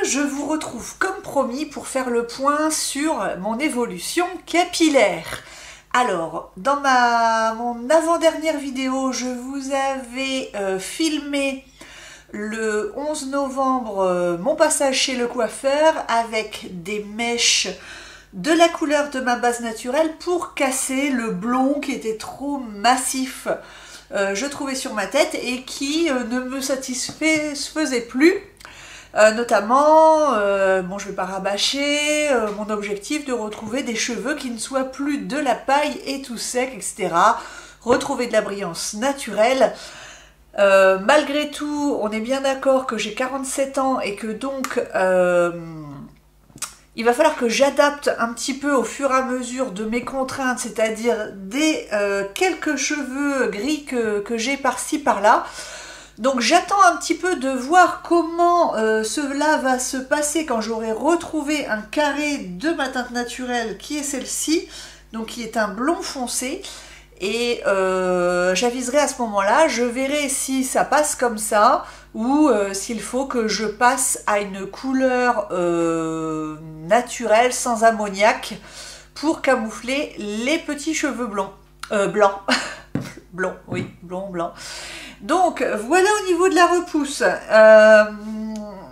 je vous retrouve comme promis pour faire le point sur mon évolution capillaire. Alors, dans mon avant-dernière vidéo, je vous avais filmé le 11 novembre mon passage chez le coiffeur avec des mèches de la couleur de ma base naturelle pour casser le blond qui était trop massif, je trouvais sur ma tête et qui ne me satisfaisait plus. Notamment, bon, je ne vais pas rabâcher, mon objectif de retrouver des cheveux qui ne soient plus de la paille et tout sec, etc. Retrouver de la brillance naturelle. Malgré tout, on est bien d'accord que j'ai 47 ans et que donc il va falloir que j'adapte un petit peu au fur et à mesure de mes contraintes, c'est-à-dire des quelques cheveux gris que j'ai par-ci par-là. Donc j'attends un petit peu de voir comment cela va se passer quand j'aurai retrouvé un carré de ma teinte naturelle qui est celle-ci, donc qui est un blond foncé. Et j'aviserai à ce moment-là, je verrai si ça passe comme ça ou s'il faut que je passe à une couleur naturelle sans ammoniac pour camoufler les petits cheveux blancs. Blancs. Blond, oui, blond, blanc. Donc voilà au niveau de la repousse.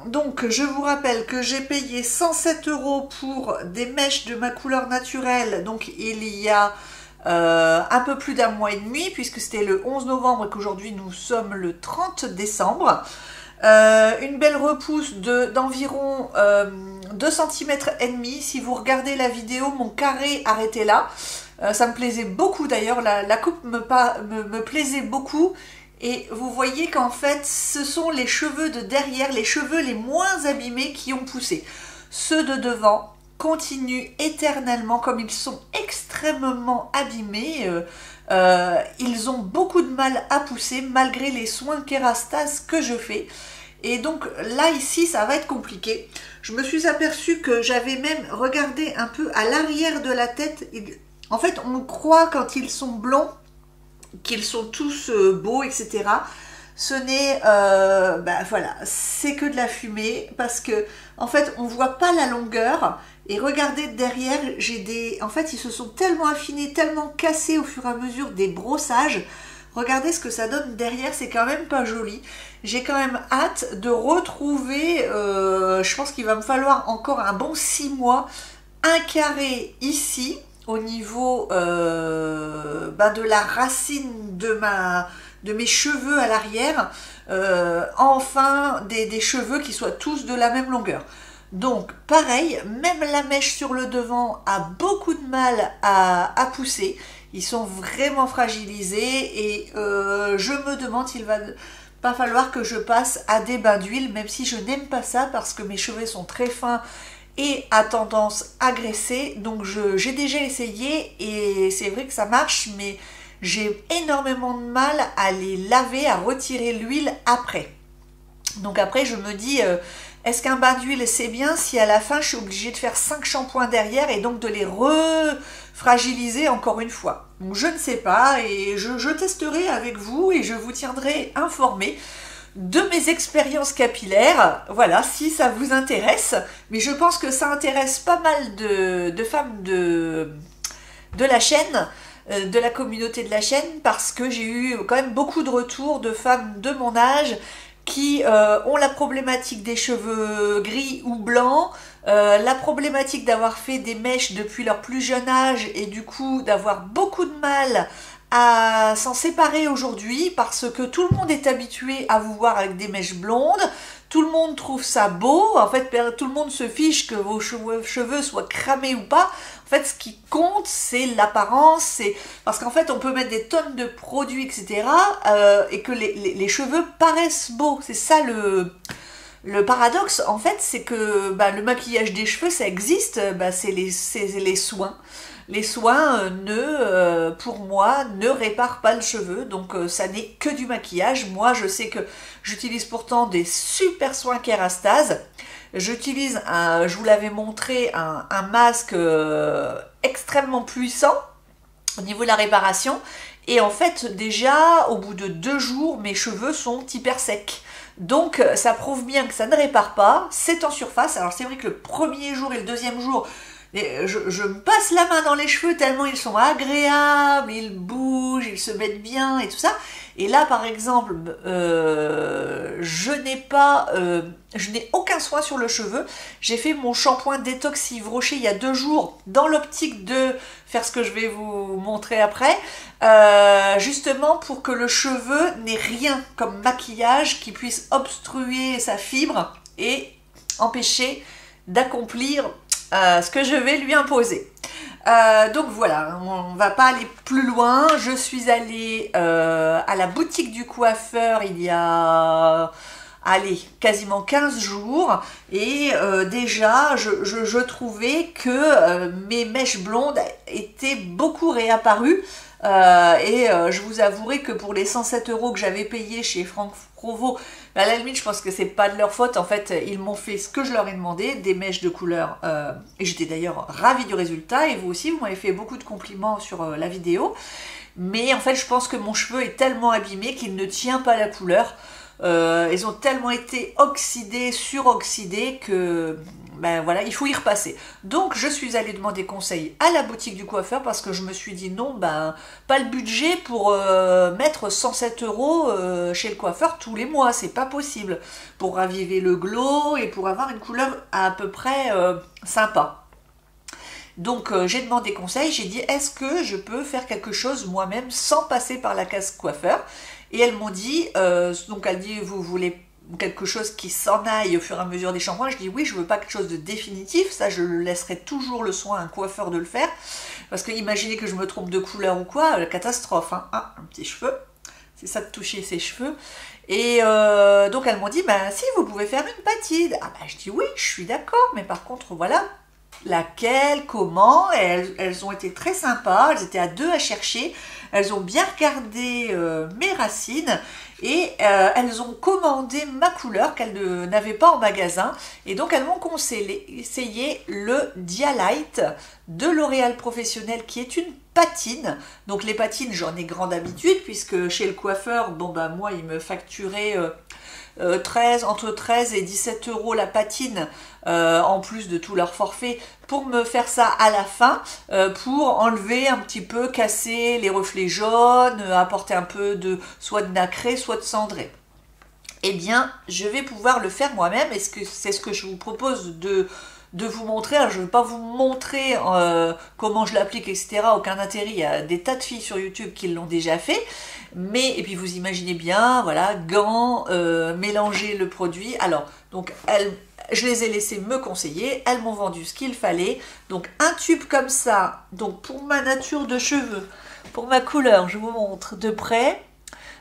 Donc je vous rappelle que j'ai payé 107 € pour des mèches de ma couleur naturelle. Donc il y a un peu plus d'un mois et demi, puisque c'était le 11 novembre et qu'aujourd'hui nous sommes le 30 décembre. Une belle repousse d'environ 2 cm et demi. Si vous regardez la vidéo, mon carré arrêté là. Ça me plaisait beaucoup d'ailleurs, la coupe me plaisait beaucoup. Et vous voyez qu'en fait, ce sont les cheveux de derrière, les cheveux les moins abîmés qui ont poussé. Ceux de devant continuent éternellement, comme ils sont extrêmement abîmés. Ils ont beaucoup de mal à pousser malgré les soins kérastase que je fais. Et donc là, ici, ça va être compliqué. Je me suis aperçue que j'avais même regardé un peu à l'arrière de la tête. En fait, on croit quand ils sont blonds qu'ils sont tous beaux, etc. Ce n'est, voilà, c'est que de la fumée parce que, en fait, on voit pas la longueur. Et regardez derrière, en fait, ils se sont tellement affinés, tellement cassés au fur et à mesure des brossages. Regardez ce que ça donne derrière, c'est quand même pas joli. J'ai quand même hâte de retrouver, je pense qu'il va me falloir encore un bon 6 mois, un carré ici, au niveau de la racine de mes cheveux à l'arrière, enfin des cheveux qui soient tous de la même longueur. Donc pareil, même la mèche sur le devant a beaucoup de mal à pousser, ils sont vraiment fragilisés et je me demande s'il va pas falloir que je passe à des bains d'huile, même si je n'aime pas ça parce que mes cheveux sont très fins et a tendance à graisser. Donc j'ai déjà essayé et c'est vrai que ça marche, mais j'ai énormément de mal à les laver, à retirer l'huile après. Donc après je me dis, est-ce qu'un bain d'huile c'est bien si à la fin je suis obligée de faire 5 shampoings derrière et donc de les refragiliser encore une fois. Donc je ne sais pas et je testerai avec vous et je vous tiendrai informé de mes expériences capillaires, voilà, si ça vous intéresse. Mais je pense que ça intéresse pas mal de femmes de la chaîne, de la communauté de la chaîne, parce que j'ai eu quand même beaucoup de retours de femmes de mon âge qui ont la problématique des cheveux gris ou blancs, la problématique d'avoir fait des mèches depuis leur plus jeune âge et du coup d'avoir beaucoup de mal à s'en séparer aujourd'hui parce que tout le monde est habitué à vous voir avec des mèches blondes, tout le monde trouve ça beau, en fait tout le monde se fiche que vos cheveux soient cramés ou pas. En fait ce qui compte c'est l'apparence, parce qu'en fait on peut mettre des tonnes de produits, etc. Et que les cheveux paraissent beaux, c'est ça le paradoxe en fait, c'est que le maquillage des cheveux ça existe, c'est les soins. Les soins, pour moi, ne réparent pas le cheveu, donc ça n'est que du maquillage. Moi, je sais que j'utilise pourtant des super soins kérastase. J'utilise, je vous l'avais montré, un masque extrêmement puissant au niveau de la réparation. Et en fait, déjà, au bout de 2 jours, mes cheveux sont hyper secs. Donc ça prouve bien que ça ne répare pas, c'est en surface. Alors c'est vrai que le premier jour et le deuxième jour, je me passe la main dans les cheveux tellement ils sont agréables, ils bougent, ils se mettent bien et tout ça. Et là par exemple, je n'ai aucun soin sur le cheveu. J'ai fait mon shampoing détox Yves Rocher il y a 2 jours dans l'optique de faire ce que je vais vous montrer après, justement pour que le cheveu n'ait rien comme maquillage qui puisse obstruer sa fibre et empêcher d'accomplir ce que je vais lui imposer. Donc voilà, on va pas aller plus loin. Je suis allée à la boutique du coiffeur il y a quasiment 15 jours et déjà je trouvais que mes mèches blondes étaient beaucoup réapparues. Je vous avouerai que pour les 107 € que j'avais payé chez Franck Provo, à la limite je pense que c'est pas de leur faute, en fait ils m'ont fait ce que je leur ai demandé, des mèches de couleur, et j'étais d'ailleurs ravie du résultat, et vous aussi vous m'avez fait beaucoup de compliments sur la vidéo, mais en fait je pense que mon cheveu est tellement abîmé qu'il ne tient pas la couleur. Ils ont tellement été oxydés, suroxydés que ben voilà, il faut y repasser. Donc je suis allée demander conseil à la boutique du coiffeur parce que je me suis dit non, ben pas le budget pour mettre 107 € chez le coiffeur tous les mois, c'est pas possible pour raviver le glow et pour avoir une couleur à peu près sympa. Donc j'ai demandé conseil, j'ai dit est-ce que je peux faire quelque chose moi-même sans passer par la case coiffeur? Et elles m'ont dit, donc elle dit vous voulez quelque chose qui s'en aille au fur et à mesure des shampoings? Je dis oui, je veux pas quelque chose de définitif, ça je laisserai toujours le soin à un coiffeur de le faire, parce que imaginez que je me trompe de couleur ou quoi, la catastrophe, hein. Ah, un petit cheveu, c'est ça de toucher ses cheveux. Et donc elles m'ont dit, ben si, vous pouvez faire une patine. Ah ben je dis oui, je suis d'accord, mais par contre voilà, laquelle, comment, elles ont été très sympas, elles étaient à 2 à chercher, elles ont bien regardé mes racines et elles ont commandé ma couleur qu'elles n'avaient pas en magasin, et donc elles m'ont conseillé le Dialight de L'Oréal Professionnel qui est une patine. Donc les patines j'en ai grande habitude puisque chez le coiffeur, bon ben moi il me facturait entre 13 et 17 € la patine, en plus de tout leur forfait, pour me faire ça à la fin, pour enlever un petit peu, casser les reflets jaunes, apporter un peu de soit de nacré, soit de cendré. Eh bien, je vais pouvoir le faire moi-même, et c'est ce que je vous propose de vous montrer. Alors, je ne vais pas vous montrer comment je l'applique, etc. Aucun intérêt, il y a des tas de filles sur YouTube qui l'ont déjà fait. Mais, et puis vous imaginez bien, voilà, gants, mélanger le produit. Alors, donc, je les ai laissées me conseiller, elles m'ont vendu ce qu'il fallait. Donc, un tube comme ça, donc pour ma nature de cheveux, pour ma couleur, je vous montre de près.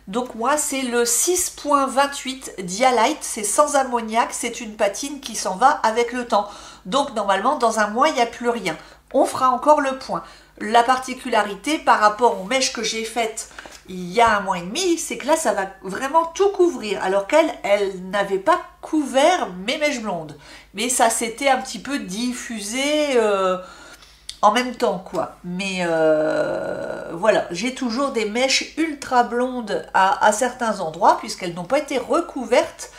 Donc moi c'est le 6.28 Dialight, c'est sans ammoniac, c'est une patine qui s'en va avec le temps. Donc normalement dans un mois il n'y a plus rien. On fera encore le point. La particularité par rapport aux mèches que j'ai faites il y a 1 mois et demi, c'est que là ça va vraiment tout couvrir. Alors qu'elle n'avait pas couvert mes mèches blondes. Mais ça s'était un petit peu diffusé en même temps quoi, mais voilà, j'ai toujours des mèches ultra blondes à certains endroits puisqu'elles n'ont pas été recouvertes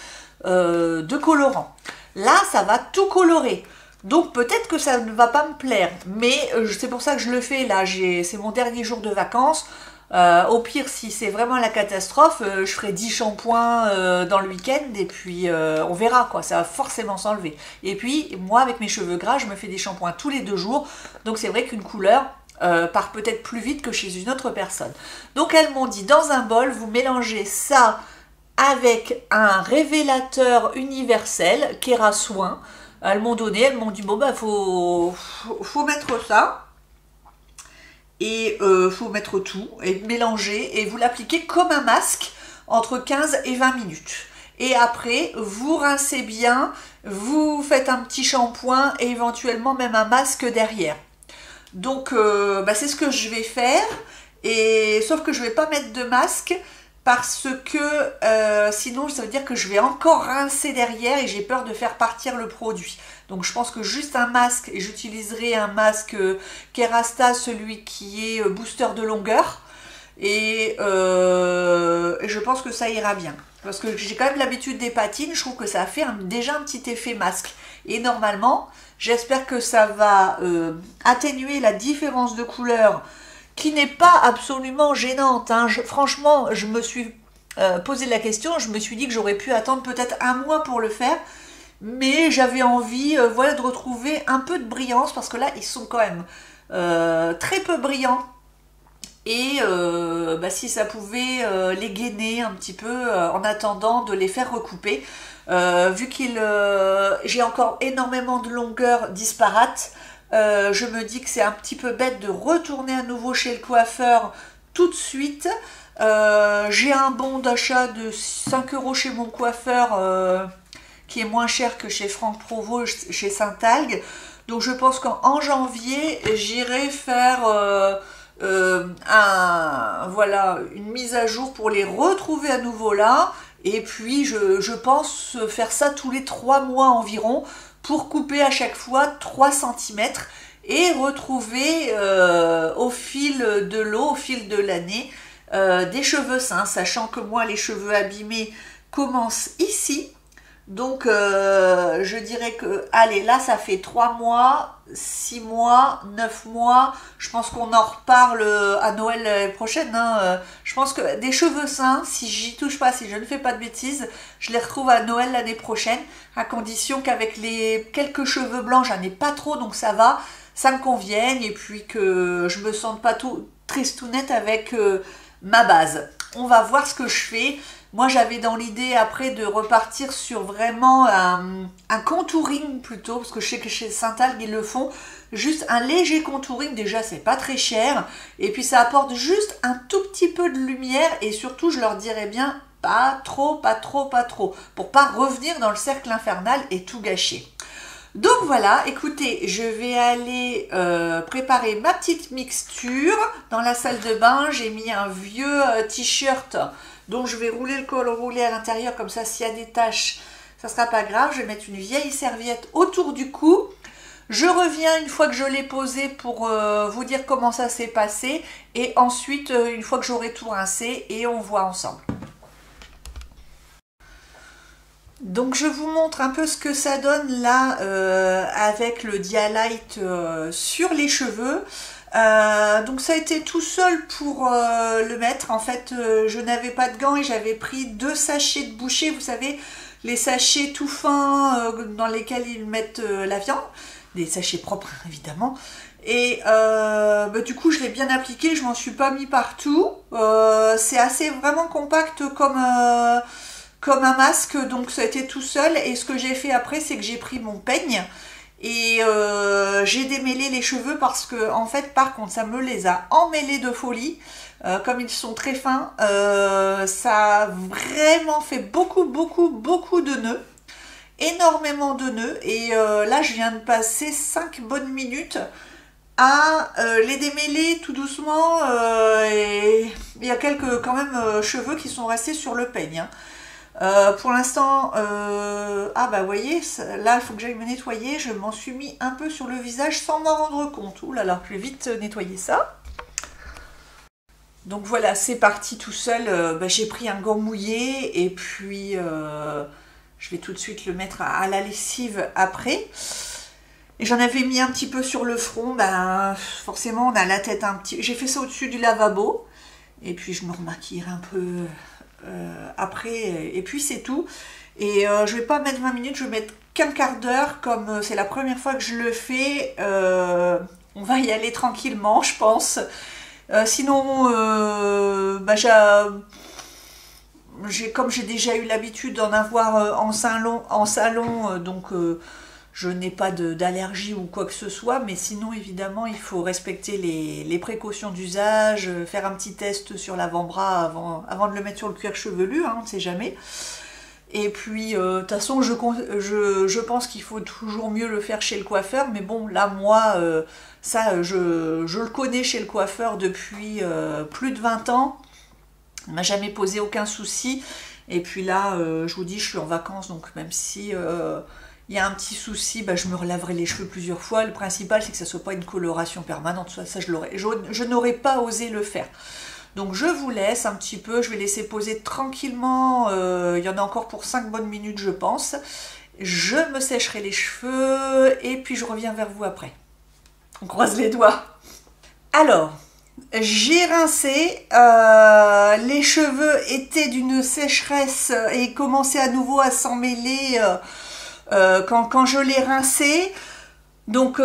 de colorant. Là ça va tout colorer, donc peut-être que ça ne va pas me plaire, mais c'est pour ça que je le fais là, c'est mon dernier jour de vacances. Au pire, si c'est vraiment la catastrophe, je ferai 10 shampoings dans le week-end et puis on verra quoi, ça va forcément s'enlever. Et puis moi avec mes cheveux gras, je me fais des shampoings tous les 2 jours, donc c'est vrai qu'une couleur part peut-être plus vite que chez une autre personne. Donc elles m'ont dit dans un bol, vous mélangez ça avec un révélateur universel, Kera Soin. Elles m'ont dit bon bah faut mettre ça. Et faut mettre tout et mélanger et vous l'appliquez comme un masque entre 15 et 20 minutes. Et après, vous rincez bien, vous faites un petit shampoing et éventuellement même un masque derrière. Donc, c'est ce que je vais faire. Et sauf que je ne vais pas mettre de masque parce que sinon, ça veut dire que je vais encore rincer derrière et j'ai peur de faire partir le produit. Donc je pense que juste un masque, et j'utiliserai un masque Kerastase, celui qui est booster de longueur, et je pense que ça ira bien. parce que j'ai quand même l'habitude des patines, je trouve que ça a fait déjà un petit effet masque. Et normalement, j'espère que ça va atténuer la différence de couleur qui n'est pas absolument gênante. Hein. Franchement, je me suis posé la question, je me suis dit que j'aurais pu attendre peut-être un mois pour le faire, mais j'avais envie voilà, de retrouver un peu de brillance, parce que là, ils sont quand même très peu brillants. Et si ça pouvait les gainer un petit peu en attendant de les faire recouper, vu j'ai encore énormément de longueurs disparates, je me dis que c'est un petit peu bête de retourner à nouveau chez le coiffeur tout de suite. J'ai un bon d'achat de 5 € chez mon coiffeur qui est moins cher que chez Franck Provost, chez Saint-Algue. Donc je pense qu'en janvier, j'irai faire voilà, une mise à jour pour les retrouver à nouveau là. Et puis je pense faire ça tous les 3 mois environ pour couper à chaque fois 3 cm et retrouver au fil de l'eau, au fil de l'année, des cheveux sains, sachant que moi les cheveux abîmés commencent ici. Donc je dirais que, allez, là ça fait 3 mois, 6 mois, 9 mois, je pense qu'on en reparle à Noël l'année prochaine. Hein. Je pense que des cheveux sains, si j'y touche pas, si je ne fais pas de bêtises, je les retrouve à Noël l'année prochaine, à condition qu'avec les quelques cheveux blancs, j'en ai pas trop, donc ça va, ça me convienne, et puis que je me sente pas tout tristounette avec ma base. On va voir ce que je fais. Moi, j'avais dans l'idée après de repartir sur vraiment un contouring plutôt, parce que je sais que chez Saint-Algue, ils le font. Juste un léger contouring, déjà, c'est pas très cher. Et puis, ça apporte juste un tout petit peu de lumière. Et surtout, je leur dirais bien, pas trop, pas trop, pas trop. Pour pas revenir dans le cercle infernal et tout gâcher. Donc voilà, écoutez, je vais aller préparer ma petite mixture. Dans la salle de bain, j'ai mis un vieux t-shirt, donc je vais rouler le col roulé à l'intérieur, comme ça s'il y a des taches, ça ne sera pas grave. Je vais mettre une vieille serviette autour du cou. Je reviens une fois que je l'ai posé pour vous dire comment ça s'est passé. Et ensuite, une fois que j'aurai tout rincé, et on voit ensemble. Donc je vous montre un peu ce que ça donne là avec le Dialight sur les cheveux. Donc ça a été tout seul pour le mettre. En fait, je n'avais pas de gants et j'avais pris 2 sachets de boucher. Vous savez, les sachets tout fins dans lesquels ils mettent la viande. Des sachets propres, évidemment. Et du coup, je l'ai bien appliqué. Je m'en suis pas mis partout. C'est assez vraiment compact comme un masque. Donc ça a été tout seul. Et ce que j'ai fait après, c'est que j'ai pris mon peigne. Et j'ai démêlé les cheveux parce que, en fait, par contre, ça me les a emmêlés de folie. Comme ils sont très fins, ça a vraiment fait beaucoup de nœuds. Énormément de nœuds. Et là, je viens de passer 5 bonnes minutes à les démêler tout doucement. Et il y a quelques, quand même, cheveux qui sont restés sur le peigne. Hein. Pour l'instant, vous voyez, là il faut que j'aille me nettoyer. Je m'en suis mis un peu sur le visage sans m'en rendre compte. Ouh là là, je vais vite nettoyer ça. Donc voilà, c'est parti tout seul. J'ai pris un gant mouillé et puis je vais tout de suite le mettre à la lessive après. Et j'en avais mis un petit peu sur le front. Forcément, on a la tête un petit... J'ai fait ça au-dessus du lavabo. Et puis je me remaquillerai un peu... après, et puis c'est tout. Et je vais pas mettre 20 minutes, je vais mettre qu'un quart d'heure, comme c'est la première fois que je le fais. On va y aller tranquillement, je pense. Sinon, comme j'ai déjà eu l'habitude d'en avoir en salon, donc je n'ai pas d'allergie ou quoi que ce soit, mais sinon évidemment il faut respecter les précautions d'usage, faire un petit test sur l'avant-bras avant de le mettre sur le cuir chevelu, hein, on ne sait jamais. Et puis de toute façon je pense qu'il faut toujours mieux le faire chez le coiffeur, mais bon là moi je le connais chez le coiffeur depuis plus de 20 ans, il m'a jamais posé aucun souci. Et puis là je vous dis, je suis en vacances, donc même si il y a un petit souci, je me relaverai les cheveux plusieurs fois. Le principal, c'est que ça ne soit pas une coloration permanente. Ça je n'aurais pas osé le faire. Donc je vous laisse un petit peu, je vais laisser poser tranquillement, il y en a encore pour 5 bonnes minutes je pense. Je me sécherai les cheveux et puis je reviens vers vous après. On croise les doigts. Alors, j'ai rincé, les cheveux étaient d'une sécheresse et commençaient à nouveau à s'en mêler quand je les rinçais. Donc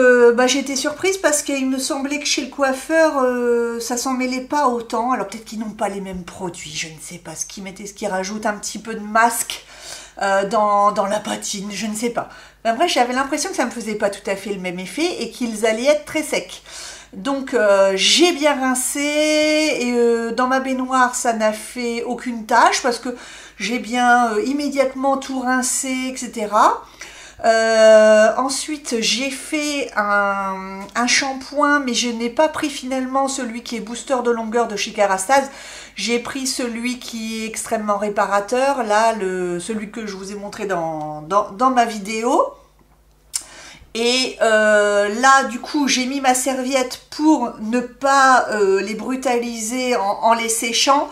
j'ai été surprise parce qu'il me semblait que chez le coiffeur ça s'en mêlait pas autant. Alors peut-être qu'ils n'ont pas les mêmes produits, je ne sais pas ce qu'ils mettent, est-ce qu'ils rajoutent un petit peu de masque dans la patine, je ne sais pas. Ben, bref, j'avais l'impression que ça ne me faisait pas tout à fait le même effet et qu'ils allaient être très secs. Donc j'ai bien rincé et dans ma baignoire ça n'a fait aucune tache parce que j'ai bien immédiatement tout rincé, etc. Ensuite j'ai fait un shampoing mais je n'ai pas pris finalement celui qui est booster de longueur de chez Kérastase. J'ai pris celui qui est extrêmement réparateur, là celui que je vous ai montré dans ma vidéo. Et là du coup j'ai mis ma serviette pour ne pas les brutaliser en les séchant.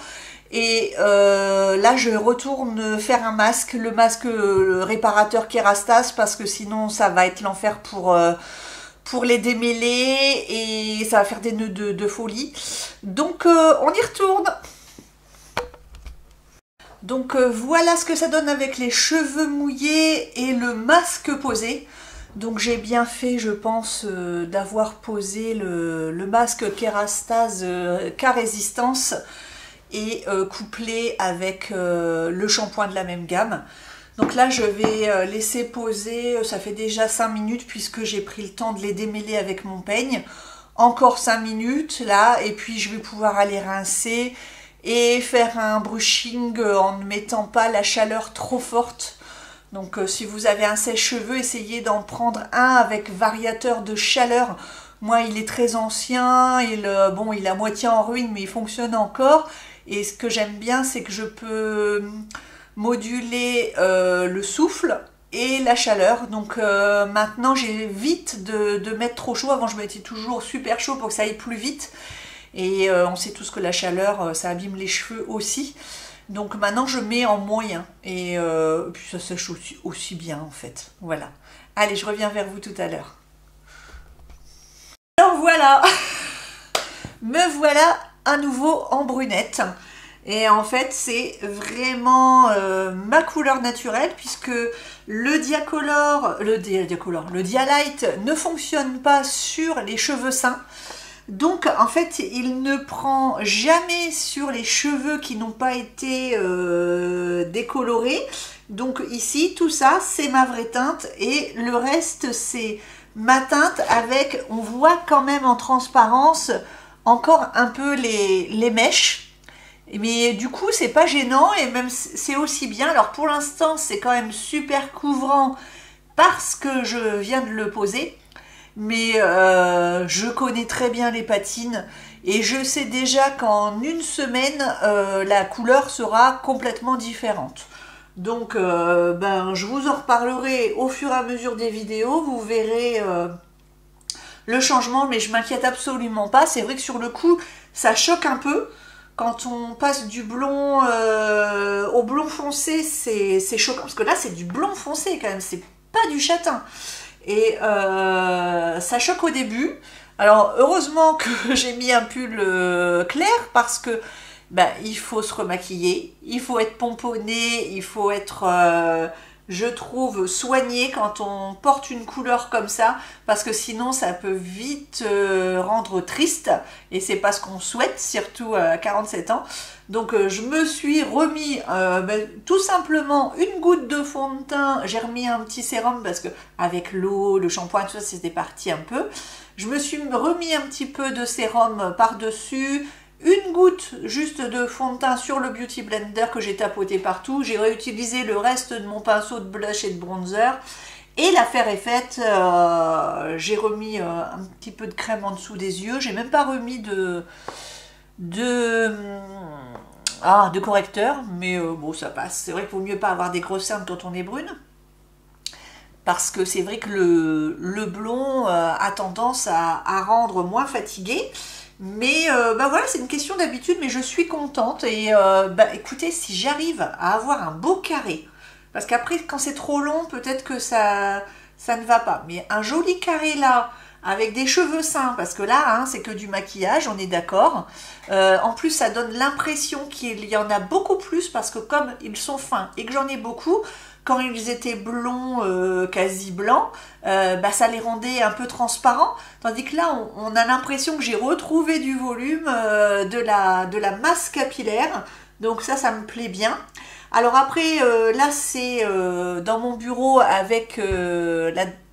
Et là je retourne faire un masque, le masque réparateur Kérastase, parce que sinon ça va être l'enfer pour les démêler et ça va faire des nœuds de folie. Donc on y retourne. Donc voilà ce que ça donne avec les cheveux mouillés et le masque posé. Donc j'ai bien fait, je pense, d'avoir posé le masque Kérastase K-Résistance et couplé avec le shampoing de la même gamme. Donc là je vais laisser poser, ça fait déjà 5 minutes puisque j'ai pris le temps de les démêler avec mon peigne. Encore 5 minutes là et puis je vais pouvoir aller rincer et faire un brushing en ne mettant pas la chaleur trop forte. Donc si vous avez un sèche-cheveux, essayez d'en prendre un avec variateur de chaleur. Moi il est très ancien, bon il est à moitié en ruine mais il fonctionne encore. Et ce que j'aime bien, c'est que je peux moduler le souffle et la chaleur. Donc maintenant, j'évite de mettre trop chaud. Avant, je mettais toujours super chaud pour que ça aille plus vite. Et on sait tous que la chaleur, ça abîme les cheveux aussi. Donc maintenant, je mets en moyen. Et puis ça sèche aussi bien, en fait. Voilà. Allez, je reviens vers vous tout à l'heure. Alors voilà. Me voilà à nouveau en brunette. Et en fait c'est vraiment ma couleur naturelle puisque le Diacolor, le Dialight ne fonctionne pas sur les cheveux sains. Donc en fait il ne prend jamais sur les cheveux qui n'ont pas été décolorés. Donc ici tout ça c'est ma vraie teinte et le reste c'est ma teinte avec, on voit quand même en transparence encore un peu les mèches, mais du coup c'est pas gênant et même c'est aussi bien. Alors pour l'instant c'est quand même super couvrant parce que je viens de le poser, mais je connais très bien les patines et je sais déjà qu'en une semaine la couleur sera complètement différente. Donc je vous en reparlerai au fur et à mesure des vidéos, vous verrez le changement, mais je m'inquiète absolument pas. C'est vrai que sur le coup, ça choque un peu. Quand on passe du blond au blond foncé, c'est choquant. Parce que là, c'est du blond foncé quand même, c'est pas du châtain. Et ça choque au début. Alors, heureusement que j'ai mis un pull clair, parce que il faut se remaquiller, il faut être pomponné, il faut être... je trouve soigné quand on porte une couleur comme ça, parce que sinon ça peut vite rendre triste et c'est pas ce qu'on souhaite, surtout à 47 ans. Donc je me suis remis tout simplement une goutte de fond de teint, j'ai remis un petit sérum parce que avec l'eau, le shampoing, tout ça c'était parti un peu. Je me suis remis un petit peu de sérum par-dessus, une goutte juste de fond de teint sur le Beauty Blender que j'ai tapoté partout. J'ai réutilisé le reste de mon pinceau de blush et de bronzer. Et l'affaire est faite. J'ai remis un petit peu de crème en dessous des yeux. J'ai même pas remis de correcteur. Mais bon, ça passe. C'est vrai qu'il vaut mieux pas avoir des grosses cernes quand on est brune. Parce que c'est vrai que le blond a tendance à rendre moins fatigué. Mais bah voilà, c'est une question d'habitude, mais je suis contente. Et bah écoutez, si j'arrive à avoir un beau carré, parce qu'après quand c'est trop long, peut-être que ça ne va pas. Mais un joli carré là, avec des cheveux sains, parce que là, hein, c'est que du maquillage, on est d'accord. En plus, ça donne l'impression qu'il y en a beaucoup plus, parce que comme ils sont fins et que j'en ai beaucoup, quand ils étaient blonds, quasi blancs, bah, ça les rendait un peu transparents. Tandis que là, on a l'impression que j'ai retrouvé du volume, de la masse capillaire. Donc ça me plaît bien. Alors après, là c'est dans mon bureau avec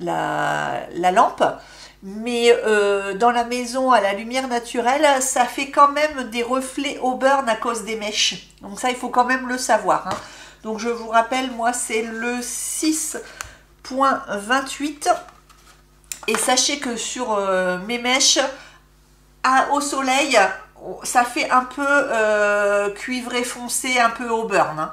la lampe. Mais dans la maison à la lumière naturelle, ça fait quand même des reflets auburn à cause des mèches. Donc ça, il faut quand même le savoir, hein. Donc je vous rappelle, moi c'est le 6.28. Et sachez que sur mes mèches, au soleil, ça fait un peu cuivré foncé, un peu auburn,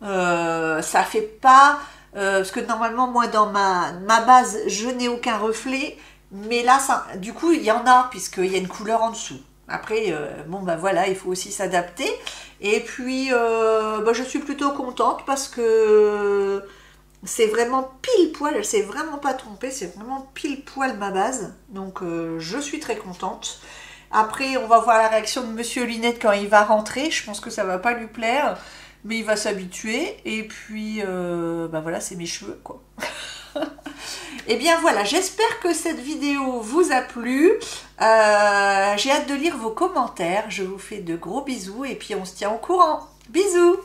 hein. Ça fait pas... parce que normalement, moi dans ma base, je n'ai aucun reflet. Mais là, ça, du coup, il y en a, puisqu'il y a une couleur en dessous. Après, bon, ben voilà, il faut aussi s'adapter. Et puis, ben, je suis plutôt contente parce que c'est vraiment pile poil, elle s'est vraiment pas trompée, c'est vraiment pile poil ma base. Donc, je suis très contente. Après, on va voir la réaction de Monsieur Lunette quand il va rentrer. Je pense que ça va pas lui plaire, mais il va s'habituer. Et puis, ben voilà, c'est mes cheveux, quoi. Et bien voilà, j'espère que cette vidéo vous a plu. J'ai hâte de lire vos commentaires. Je vous fais de gros bisous et puis on se tient au courant. Bisous!